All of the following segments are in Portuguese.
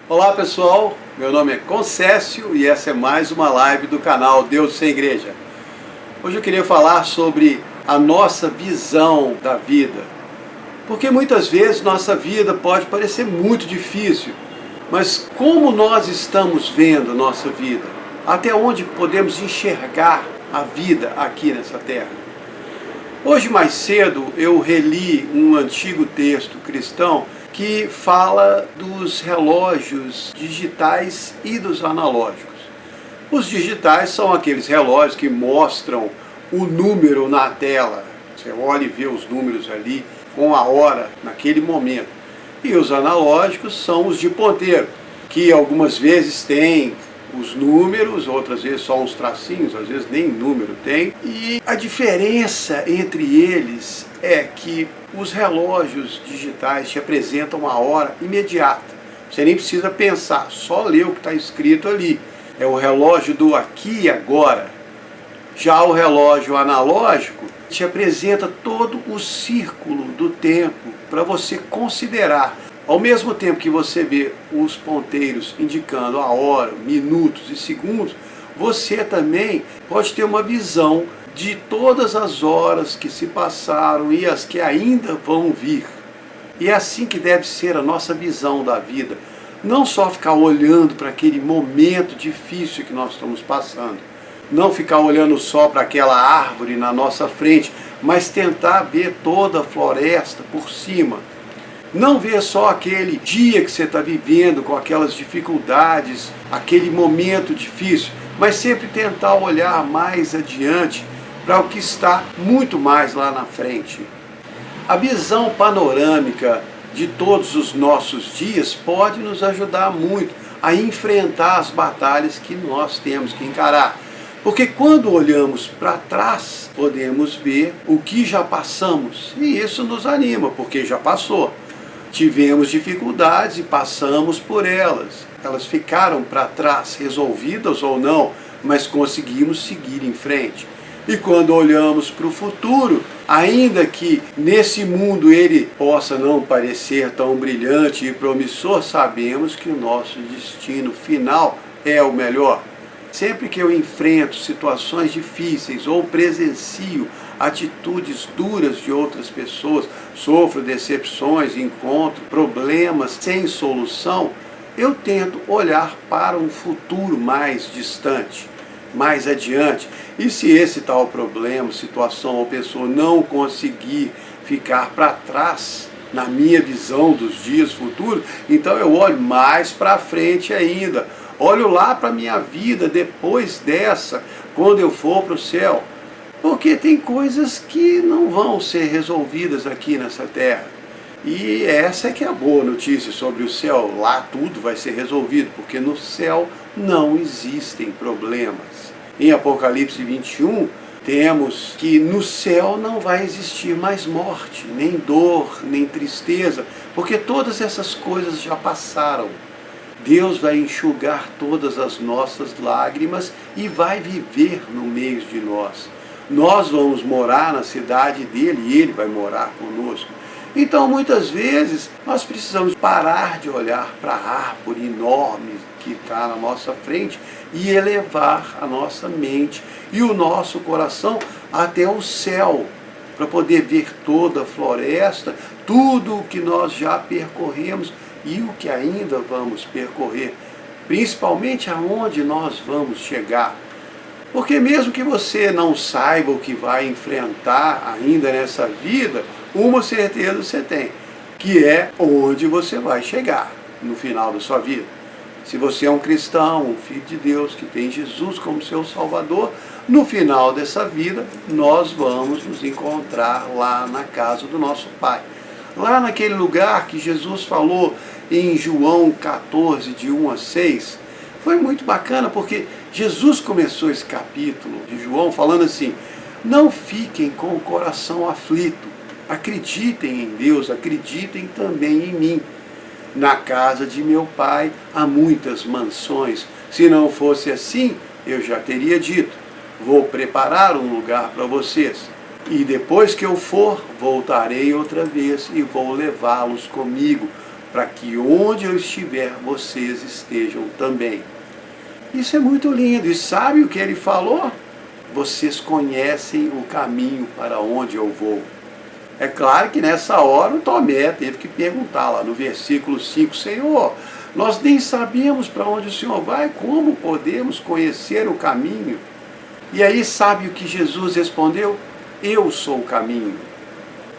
Olá pessoal, meu nome é Concécio e essa é mais uma live do canal Deus Sem Igreja. Hoje eu queria falar sobre a nossa visão da vida, porque muitas vezes nossa vida pode parecer muito difícil, mas como nós estamos vendo nossa vida? Até onde podemos enxergar a vida aqui nessa terra? Hoje mais cedo eu reli um antigo texto cristão que fala dos relógios digitais e dos analógicos. Os digitais são aqueles relógios que mostram o número na tela. Você olha e vê os números ali com a hora naquele momento. E os analógicos são os de ponteiro, que algumas vezes têm os números, outras vezes só uns tracinhos, às vezes nem número tem. E a diferença entre eles é que os relógios digitais te apresentam a hora imediata. Você nem precisa pensar, só ler o que está escrito ali. É o relógio do aqui e agora. Já o relógio analógico te apresenta todo o círculo do tempo para você considerar. Ao mesmo tempo que você vê os ponteiros indicando a hora, minutos e segundos, você também pode ter uma visão de todas as horas que se passaram e as que ainda vão vir. E é assim que deve ser a nossa visão da vida. Não só ficar olhando para aquele momento difícil que nós estamos passando. Não ficar olhando só para aquela árvore na nossa frente, mas tentar ver toda a floresta por cima. Não ver só aquele dia que você está vivendo com aquelas dificuldades, aquele momento difícil, mas sempre tentar olhar mais adiante para o que está muito mais lá na frente. A visão panorâmica de todos os nossos dias pode nos ajudar muito a enfrentar as batalhas que nós temos que encarar. Porque quando olhamos para trás, podemos ver o que já passamos e isso nos anima, porque já passou. Tivemos dificuldades e passamos por elas. Elas ficaram para trás, resolvidas ou não, mas conseguimos seguir em frente. E quando olhamos para o futuro, ainda que nesse mundo ele possa não parecer tão brilhante e promissor, sabemos que o nosso destino final é o melhor. Sempre que eu enfrento situações difíceis ou presencio atitudes duras de outras pessoas, sofro decepções, encontro problemas sem solução, eu tento olhar para um futuro mais distante, mais adiante. E se esse tal problema, situação ou pessoa não conseguir ficar para trás na minha visão dos dias futuros, então eu olho mais para frente ainda. Olho lá para a minha vida depois dessa, quando eu for para o céu. Porque tem coisas que não vão ser resolvidas aqui nessa terra. E essa é que é a boa notícia sobre o céu. Lá tudo vai ser resolvido, porque no céu não existem problemas. Em Apocalipse 21, temos que no céu não vai existir mais morte, nem dor, nem tristeza, porque todas essas coisas já passaram. Deus vai enxugar todas as nossas lágrimas e vai viver no meio de nós. Nós vamos morar na cidade dele e ele vai morar conosco. Então, muitas vezes, nós precisamos parar de olhar para a árvore enorme que está na nossa frente e elevar a nossa mente e o nosso coração até o céu, para poder ver toda a floresta, tudo o que nós já percorremos e o que ainda vamos percorrer, principalmente aonde nós vamos chegar. Porque mesmo que você não saiba o que vai enfrentar ainda nessa vida, uma certeza você tem, que é onde você vai chegar no final da sua vida. Se você é um cristão, um filho de Deus, que tem Jesus como seu Salvador, no final dessa vida, nós vamos nos encontrar lá na casa do nosso Pai. Lá naquele lugar que Jesus falou em João 14, de 1 a 6, foi muito bacana, porque Jesus começou esse capítulo de João falando assim: não fiquem com o coração aflito, acreditem em Deus, acreditem também em mim. Na casa de meu Pai há muitas mansões, se não fosse assim, eu já teria dito, vou preparar um lugar para vocês. E depois que eu for, voltarei outra vez e vou levá-los comigo, para que onde eu estiver, vocês estejam também. Isso é muito lindo. E sabe o que ele falou? Vocês conhecem o caminho para onde eu vou. É claro que nessa hora o Tomé teve que perguntar lá no versículo 5, Senhor, nós nem sabemos para onde o Senhor vai, como podemos conhecer o caminho? E aí sabe o que Jesus respondeu? Eu sou o caminho.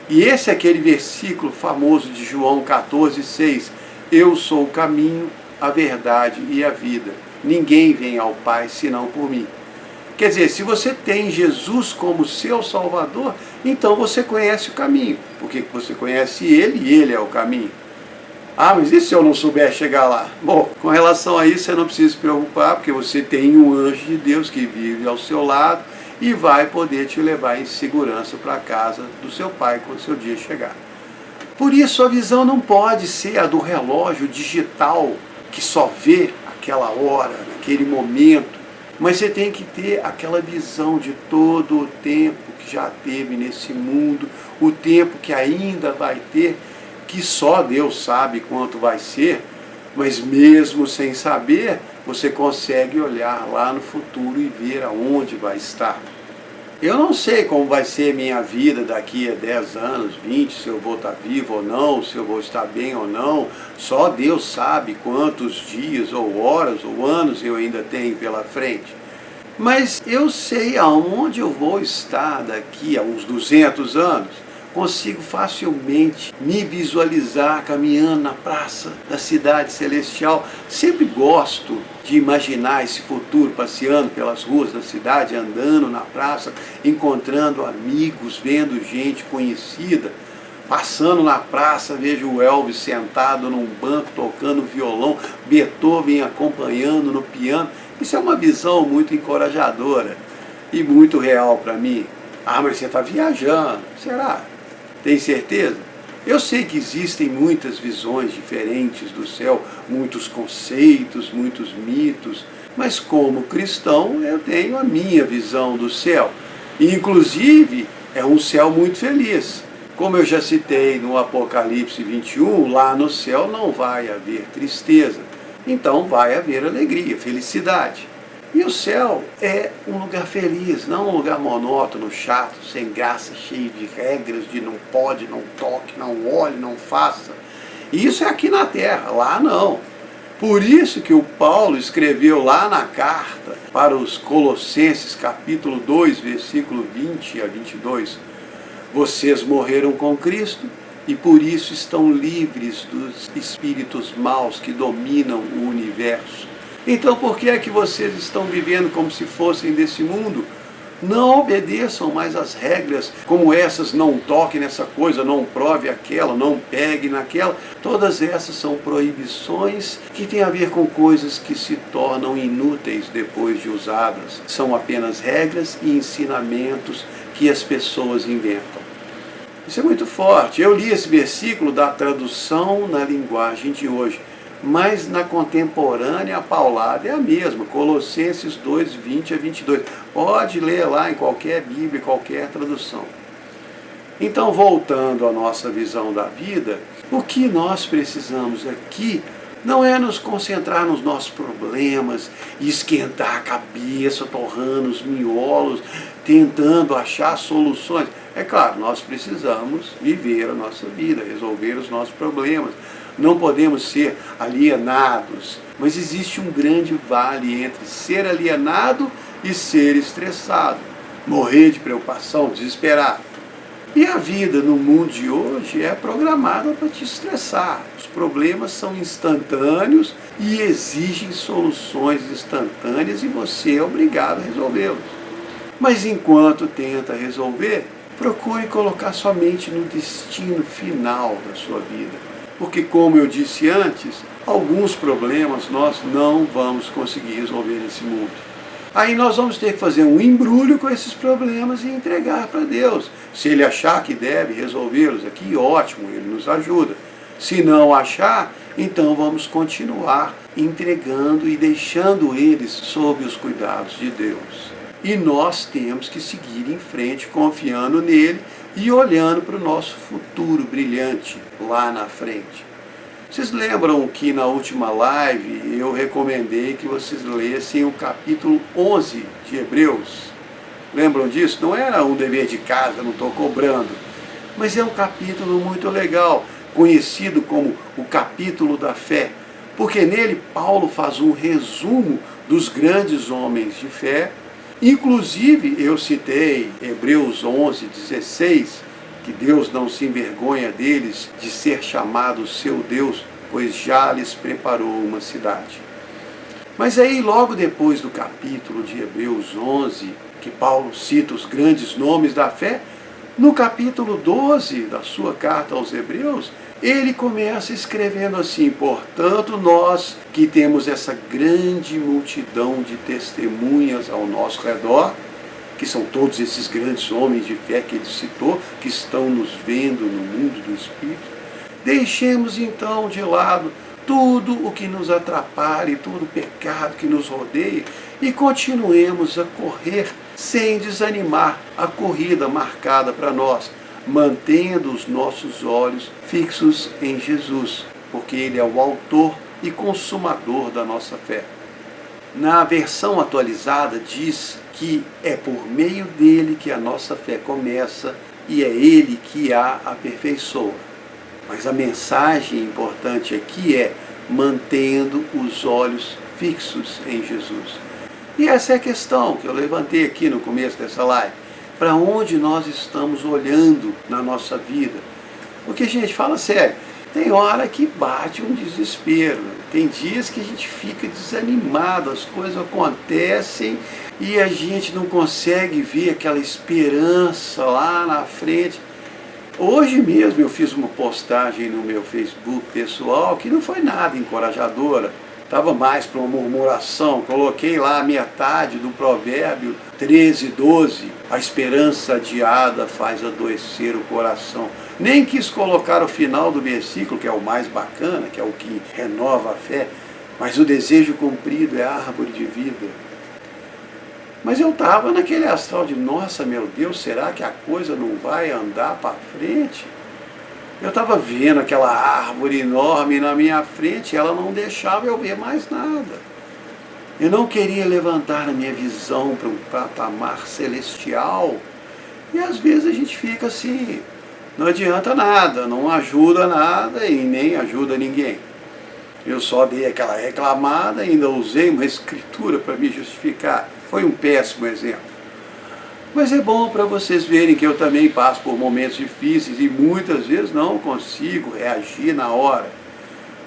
E esse é aquele versículo famoso de João 14,6. Eu sou o caminho, a verdade e a vida. Ninguém vem ao Pai senão por mim. Quer dizer, se você tem Jesus como seu Salvador, então você conhece o caminho, porque você conhece Ele e Ele é o caminho. Ah, mas e se eu não souber chegar lá? Bom, com relação a isso você não precisa se preocupar, porque você tem um anjo de Deus que vive ao seu lado e vai poder te levar em segurança para a casa do seu Pai quando o seu dia chegar. Por isso a visão não pode ser a do relógio digital que só vê aquela hora, naquele momento. Mas você tem que ter aquela visão de todo o tempo que já teve nesse mundo, o tempo que ainda vai ter, que só Deus sabe quanto vai ser, mas mesmo sem saber, você consegue olhar lá no futuro e ver aonde vai estar. Eu não sei como vai ser minha vida daqui a 10 anos, 20, se eu vou estar vivo ou não, se eu vou estar bem ou não. Só Deus sabe quantos dias, ou horas, ou anos eu ainda tenho pela frente. Mas eu sei aonde eu vou estar daqui a uns 200 anos. Consigo facilmente me visualizar caminhando na praça da cidade celestial. Sempre gosto de imaginar esse futuro, passeando pelas ruas da cidade, andando na praça, encontrando amigos, vendo gente conhecida. Passando na praça, vejo o Elvis sentado num banco, tocando violão, Beethoven acompanhando no piano. Isso é uma visão muito encorajadora e muito real para mim. Ah, mas você está viajando, será? Tem certeza? Eu sei que existem muitas visões diferentes do céu, muitos conceitos, muitos mitos, mas como cristão eu tenho a minha visão do céu. E, inclusive, é um céu muito feliz. Como eu já citei no Apocalipse 21, lá no céu não vai haver tristeza, então vai haver alegria, felicidade. E o céu é um lugar feliz, não um lugar monótono, chato, sem graça, cheio de regras, de não pode, não toque, não olhe, não faça. E isso é aqui na terra, lá não. Por isso que o Paulo escreveu lá na carta para os Colossenses, capítulo 2, versículo 20 a 22, vocês morreram com Cristo e por isso estão livres dos espíritos maus que dominam o universo. Então por que é que vocês estão vivendo como se fossem desse mundo? Não obedeçam mais as regras como essas, não toque nessa coisa, não prove aquela, não pegue naquela. Todas essas são proibições que têm a ver com coisas que se tornam inúteis depois de usadas. São apenas regras e ensinamentos que as pessoas inventam. Isso é muito forte. Eu li esse versículo da tradução na linguagem de hoje, mas na contemporânea a paulada é a mesma, Colossenses 2, 20 a 22. Pode ler lá em qualquer Bíblia, qualquer tradução. Então, voltando à nossa visão da vida, o que nós precisamos aqui não é nos concentrar nos nossos problemas e esquentar a cabeça, torrando os miolos, tentando achar soluções. É claro, nós precisamos viver a nossa vida, resolver os nossos problemas. Não podemos ser alienados, mas existe um grande vale entre ser alienado e ser estressado, morrer de preocupação, desesperado. E a vida no mundo de hoje é programada para te estressar. Os problemas são instantâneos e exigem soluções instantâneas e você é obrigado a resolvê-los. Mas enquanto tenta resolver, procure colocar sua mente no destino final da sua vida. Porque, como eu disse antes, alguns problemas nós não vamos conseguir resolver nesse mundo. Aí nós vamos ter que fazer um embrulho com esses problemas e entregar para Deus. Se Ele achar que deve resolvê-los aqui, ótimo, Ele nos ajuda. Se não achar, então vamos continuar entregando e deixando eles sob os cuidados de Deus. E nós temos que seguir em frente, confiando nele e olhando para o nosso futuro brilhante lá na frente. Vocês lembram que na última live eu recomendei que vocês lessem o capítulo 11 de Hebreus? Lembram disso? Não era um dever de casa, não estou cobrando. Mas é um capítulo muito legal, conhecido como o capítulo da fé, porque nele Paulo faz um resumo dos grandes homens de fé. Inclusive, eu citei Hebreus 11:16, que Deus não se envergonha deles de ser chamado seu Deus, pois já lhes preparou uma cidade. Mas aí, logo depois do capítulo de Hebreus 11, que Paulo cita os grandes nomes da fé, no capítulo 12 da sua carta aos Hebreus, ele começa escrevendo assim: portanto, nós que temos essa grande multidão de testemunhas ao nosso redor, que são todos esses grandes homens de fé que ele citou, que estão nos vendo no mundo do Espírito, deixemos então de lado tudo o que nos atrapalha, todo o pecado que nos rodeia, e continuemos a correr sem desanimar a corrida marcada para nós, mantendo os nossos olhos fixos em Jesus, porque Ele é o autor e consumador da nossa fé. Na versão atualizada diz que é por meio dele que a nossa fé começa e é ele que a aperfeiçoa. Mas a mensagem importante aqui é mantendo os olhos fixos em Jesus. E essa é a questão que eu levantei aqui no começo dessa live. Para onde nós estamos olhando na nossa vida? Porque, gente, fala sério, tem hora que bate um desespero, tem dias que a gente fica desanimado, as coisas acontecem e a gente não consegue ver aquela esperança lá na frente. Hoje mesmo eu fiz uma postagem no meu Facebook pessoal que não foi nada encorajadora, estava mais para uma murmuração. Coloquei lá a metade do provérbio 13:12, a esperança adiada faz adoecer o coração. Nem quis colocar o final do versículo, que é o mais bacana, que é o que renova a fé, mas o desejo cumprido é a árvore de vida. Mas eu estava naquele astral de, nossa, meu Deus, será que a coisa não vai andar para frente? Eu estava vendo aquela árvore enorme na minha frente, ela não deixava eu ver mais nada. Eu não queria levantar a minha visão para um patamar celestial. E às vezes a gente fica assim, não adianta nada, não ajuda nada e nem ajuda ninguém. Eu só dei aquela reclamada, ainda usei uma escritura para me justificar. Foi um péssimo exemplo. Mas é bom para vocês verem que eu também passo por momentos difíceis e muitas vezes não consigo reagir na hora.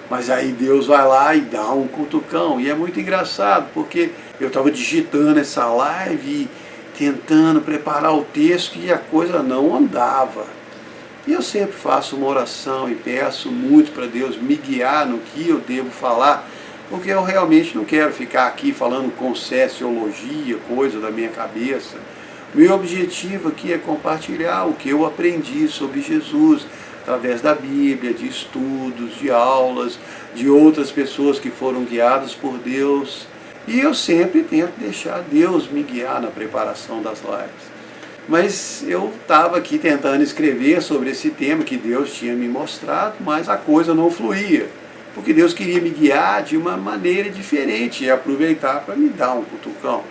Mas aí Deus vai lá e dá um cutucão. E é muito engraçado, porque eu estava digitando essa live e tentando preparar o texto e a coisa não andava. E eu sempre faço uma oração e peço muito para Deus me guiar no que eu devo falar, porque eu realmente não quero ficar aqui falando concessiologia, coisa da minha cabeça. Meu objetivo aqui é compartilhar o que eu aprendi sobre Jesus, através da Bíblia, de estudos, de aulas, de outras pessoas que foram guiadas por Deus. E eu sempre tento deixar Deus me guiar na preparação das lives. Mas eu estava aqui tentando escrever sobre esse tema que Deus tinha me mostrado, mas a coisa não fluía. Porque Deus queria me guiar de uma maneira diferente e aproveitar para me dar um cutucão.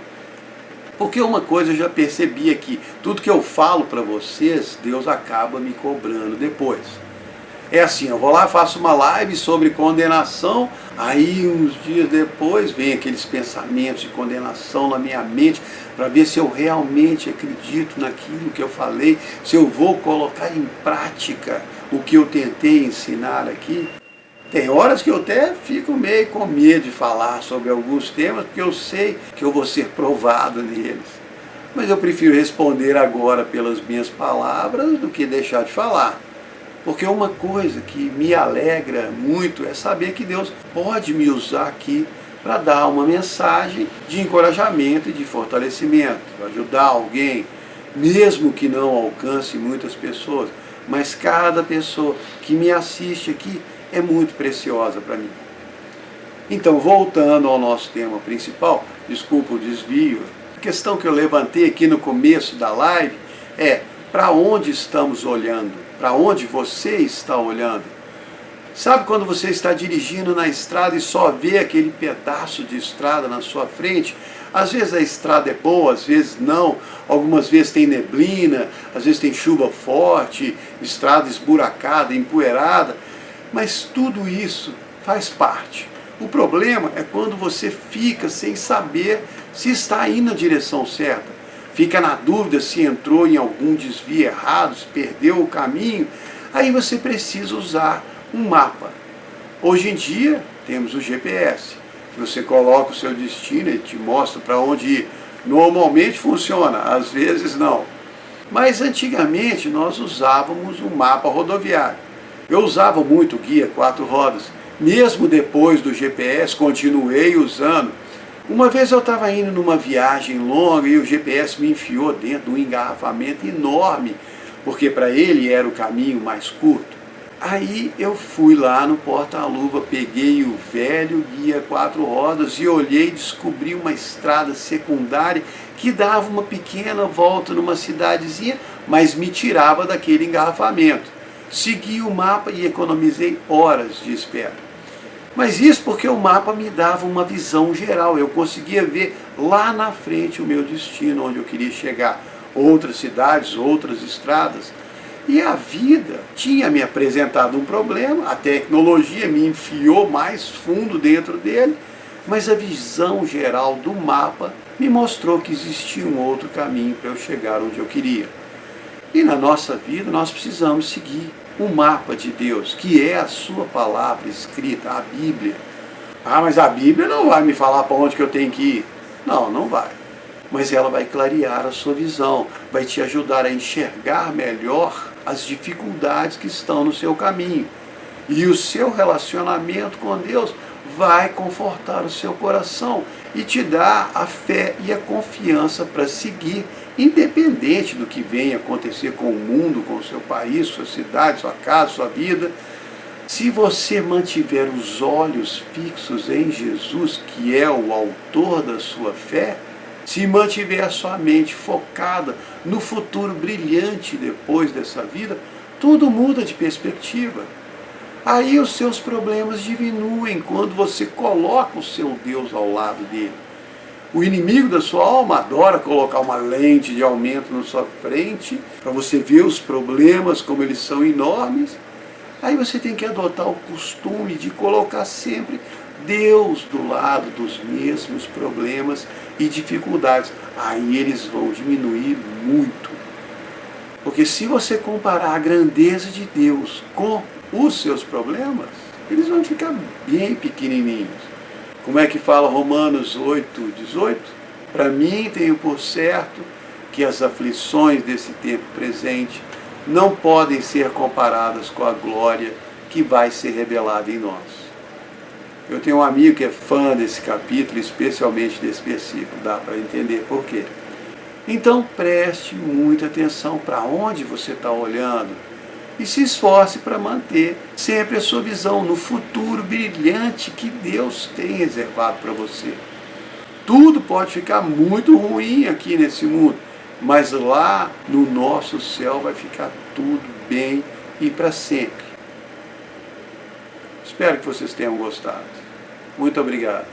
Porque uma coisa eu já percebi aqui, tudo que eu falo para vocês, Deus acaba me cobrando depois. É assim, eu vou lá, faço uma live sobre condenação, aí uns dias depois vem aqueles pensamentos de condenação na minha mente, para ver se eu realmente acredito naquilo que eu falei, se eu vou colocar em prática o que eu tentei ensinar aqui. Tem horas que eu até fico meio com medo de falar sobre alguns temas, porque eu sei que eu vou ser provado neles. Mas eu prefiro responder agora pelas minhas palavras do que deixar de falar. Porque uma coisa que me alegra muito é saber que Deus pode me usar aqui para dar uma mensagem de encorajamento e de fortalecimento, para ajudar alguém, mesmo que não alcance muitas pessoas, mas cada pessoa que me assiste aqui é muito preciosa para mim. Então, voltando ao nosso tema principal, desculpa o desvio, a questão que eu levantei aqui no começo da live é: para onde estamos olhando? Para onde você está olhando? Sabe quando você está dirigindo na estrada e só vê aquele pedaço de estrada na sua frente? Às vezes a estrada é boa, às vezes não. Algumas vezes tem neblina, às vezes tem chuva forte, estrada esburacada, empoeirada. Mas tudo isso faz parte. O problema é quando você fica sem saber se está indo na direção certa. Fica na dúvida se entrou em algum desvio errado, se perdeu o caminho. Aí você precisa usar um mapa. Hoje em dia temos o GPS. Você coloca o seu destino e te mostra para onde ir. Normalmente funciona, às vezes não. Mas antigamente nós usávamos um mapa rodoviário. Eu usava muito o guia 4 rodas. Mesmo depois do GPS, continuei usando. Uma vez eu estava indo numa viagem longa e o GPS me enfiou dentro de um engarrafamento enorme, porque para ele era o caminho mais curto. Aí eu fui lá no porta-luva, peguei o velho guia 4 rodas e olhei e descobri uma estrada secundária que dava uma pequena volta numa cidadezinha, mas me tirava daquele engarrafamento. Segui o mapa e economizei horas de espera. Mas isso porque o mapa me dava uma visão geral, eu conseguia ver lá na frente o meu destino, onde eu queria chegar, outras cidades, outras estradas. E a vida tinha me apresentado um problema, a tecnologia me enfiou mais fundo dentro dele, mas a visão geral do mapa me mostrou que existia um outro caminho para eu chegar onde eu queria. E na nossa vida nós precisamos seguir o mapa de Deus, que é a sua palavra escrita, a Bíblia. Ah, mas a Bíblia não vai me falar para onde que eu tenho que ir. Não, não vai. Mas ela vai clarear a sua visão, vai te ajudar a enxergar melhor as dificuldades que estão no seu caminho. E o seu relacionamento com Deus vai confortar o seu coração e te dar a fé e a confiança para seguir, independente do que venha acontecer com o mundo, com o seu país, sua cidade, sua casa, sua vida. Se você mantiver os olhos fixos em Jesus, que é o autor da sua fé, se mantiver a sua mente focada no futuro brilhante depois dessa vida, tudo muda de perspectiva. Aí os seus problemas diminuem quando você coloca o seu Deus ao lado dele. O inimigo da sua alma adora colocar uma lente de aumento na sua frente, para você ver os problemas como eles são enormes. Aí você tem que adotar o costume de colocar sempre Deus do lado dos mesmos problemas e dificuldades. Aí eles vão diminuir muito. Porque se você comparar a grandeza de Deus com os seus problemas, eles vão ficar bem pequenininhos. Como é que fala Romanos 8:18? Para mim tenho por certo que as aflições desse tempo presente não podem ser comparadas com a glória que vai ser revelada em nós. Eu tenho um amigo que é fã desse capítulo, especialmente desse versículo, dá para entender por quê. Então preste muita atenção para onde você está olhando e se esforce para manter sempre a sua visão no futuro brilhante que Deus tem reservado para você. Tudo pode ficar muito ruim aqui nesse mundo, mas lá no nosso céu vai ficar tudo bem e para sempre. Espero que vocês tenham gostado. Muito obrigado.